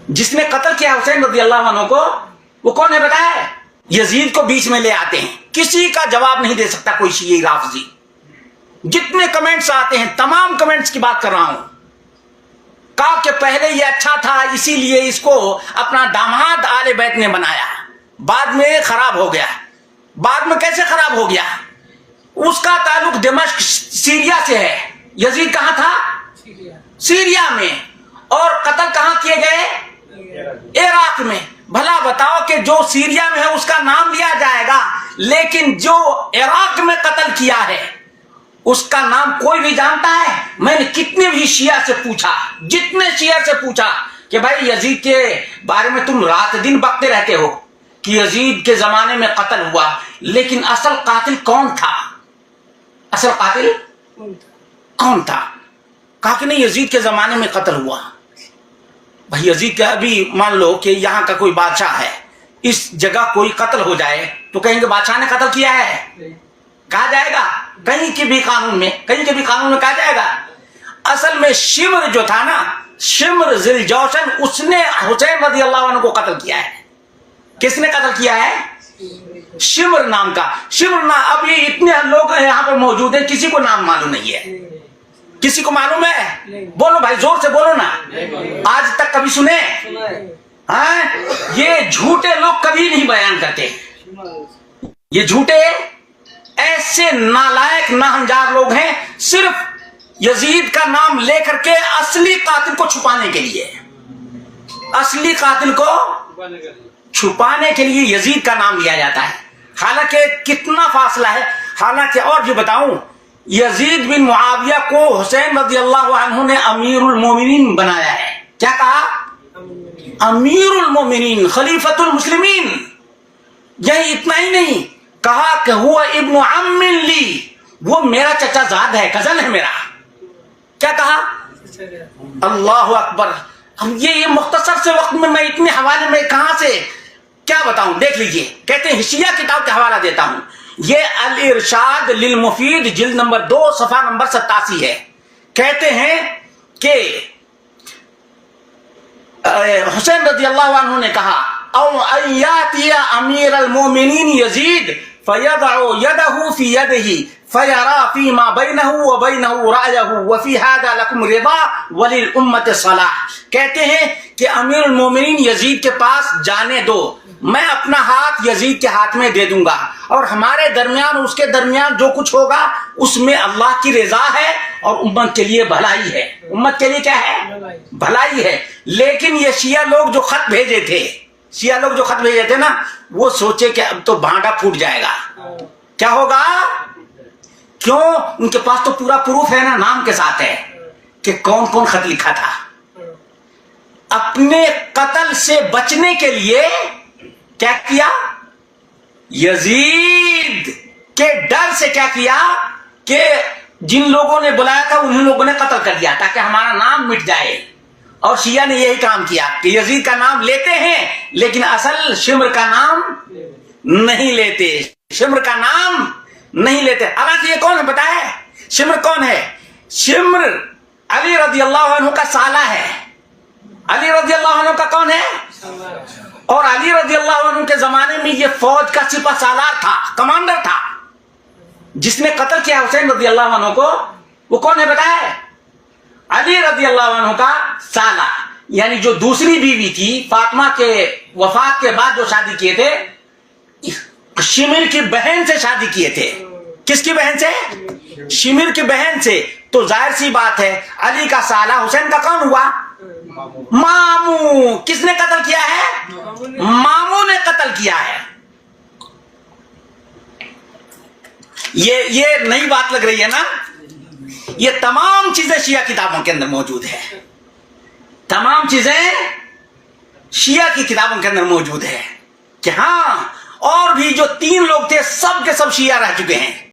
جس نے قتل کیا حسین رضی اللہ عنہ کو وہ کون ہے بتائے؟ یزید کو بیچ میں لے آتے ہیں. کسی کا جواب نہیں دے سکتا کوئی شیعی رافضی. جتنے کمنٹس آتے ہیں تمام کمنٹس کی بات کر رہا ہوں. کہا کہ پہلے یہ اچھا تھا اسی لیے اس کو اپنا داماد آل بیت نے بنایا, بعد میں خراب ہو گیا. بعد میں کیسے خراب ہو گیا؟ اس کا تعلق دمشق سیریا سے ہے. یزید کہاں تھا؟ سیریا میں. اور قتل کہاں کیے گئے؟ عراق میں. بھلا بتاؤ کہ جو سیریا میں ہے اس کا نام لیا جائے گا, لیکن جو عراق میں قتل کیا ہے اس کا نام کوئی بھی جانتا ہے؟ میں نے کتنے بھی شیعہ سے پوچھا, جتنے شیعہ سے پوچھا کہ بھائی یزید کے بارے میں تم رات دن بکتے رہتے ہو کہ یزید کے زمانے میں قتل ہوا, لیکن اصل قاتل کون تھا؟ اصل قاتل کون تھا؟ کہا کہ نہیں یزید کے زمانے میں قتل ہوا. بھائی یزید کا ابھی مان لو کہ یہاں کا کوئی بادشاہ ہے, اس جگہ کوئی قتل ہو جائے تو کہیں گے بادشاہ نے قتل کیا ہے؟ کہا جائے گا کہیں کے بھی قانون میں, کہیں کے بھی قانون میں کہا جائے گا. اصل میں شمر جو تھا نا, شمر ذی الجوشن, اس نے حسین رضی اللہ عنہ کو قتل کیا ہے. کس نے قتل کیا ہے؟ شمر نام کا. شمر نام, اب یہ اتنے لوگ یہاں پہ موجود ہیں کسی کو نام معلوم نہیں ہے. کسی کو معلوم ہے؟ بولو بھائی زور سے بولو نا. آج تک کبھی سنے؟ ہاں, یہ جھوٹے لوگ کبھی نہیں بیان کرتے. یہ جھوٹے ایسے نالائق ناہنجار لوگ ہیں, صرف یزید کا نام لے کر کے اصلی قاتل کو چھپانے کے لیے, اصلی قاتل کو چھپانے کے لیے یزید کا نام لیا جاتا ہے. حالانکہ کتنا فاصلہ ہے. حالانکہ اور جو بتاؤں, یزید بن معاویہ کو حسین رضی اللہ عنہ نے امیر المومنین بنایا ہے. کیا کہا؟ امیر المومنین, خلیفۃ المسلمین. یہی اتنا ہی نہیں, کہا کہ ہوا ابن عم لی, وہ میرا چچا زاد ہے, کزن ہے میرا. کیا کہا؟ اللہ اکبر. اب یہ مختصر سے وقت میں اتنے حوالے میں کہاں سے کیا بتاؤں. دیکھ لیجئے, کہتے ہیں حشیہ کتاب کا حوالہ دیتا ہوں, یہ الارشاد للمفید جلد نمبر 2 صفحہ نمبر 87 ہے. کہتے ہیں کہ حسین رضی اللہ عنہ نے کہا او ان یاتی امیر المومنین یزید فیضع یدہ فی یدہ فیرا فیما بینہ وبینہ رأیہ وفی ھذا لکم رضا وللامۃ صلاح. کہتے ہیں کہ امیر المومنین یزید کے پاس جانے دو, میں اپنا ہاتھ یزید کے ہاتھ میں دے دوں گا, اور ہمارے درمیان اس کے درمیان جو کچھ ہوگا اس میں اللہ کی رضا ہے اور امت کے لیے بھلائی ہے. امت کے لیے کیا ہے؟ بھلائی ہے. لیکن یہ شیعہ لوگ جو خط بھیجے تھے, شیعہ لوگ جو خط بھیجے تھے نا, وہ سوچے کہ اب تو بھانڈا پھوٹ جائے گا. کیا ہوگا؟ کیوں؟ ان کے پاس تو پورا پروف ہے نا, نام کے ساتھ ہے کہ کون کون خط لکھا تھا. اپنے قتل سے بچنے کے لیے کیا کیا؟ یزید کے ڈر سے کیا کیا کہ جن لوگوں نے بلایا تھا انہیں لوگوں نے قتل کر دیا تاکہ ہمارا نام مٹ جائے. اور شیعہ نے یہی کام کیا کہ یزید کا نام لیتے ہیں لیکن اصل شمر کا نام نہیں لیتے, شمر کا نام نہیں لیتے. حالانکہ یہ کون ہے بتائے؟ شمر کون ہے؟ شمر علی رضی اللہ عنہ کا سالہ ہے. علی رضی اللہ عنہ کا کون ہے؟ اور علی رضی اللہ عنہ کے زمانے میں یہ فوج کا سپہ سالار تھا, کمانڈر تھا. جس نے قتل کیا حسین رضی اللہ عنہ کو وہ کون ہے بتائے؟ علی رضی اللہ عنہ کا سالہ, یعنی جو دوسری بیوی تھی فاطمہ کے وفات کے بعد جو شادی کیے تھے, شمر کی بہن سے شادی کیے تھے. کس کی بہن سے؟ شمر کی بہن سے. تو ظاہر سی بات ہے علی کا سالہ حسین کا کون ہوا؟ ماموں. کس نے قتل کیا ہے؟ ماموں نے قتل کیا ہے. یہ نئی بات لگ رہی ہے نا. یہ تمام چیزیں شیعہ کتابوں کے اندر موجود ہے, تمام چیزیں شیعہ کی کتابوں کے اندر موجود ہے کہ ہاں. اور بھی جو 3 لوگ تھے سب کے سب شیعہ رہ چکے ہیں.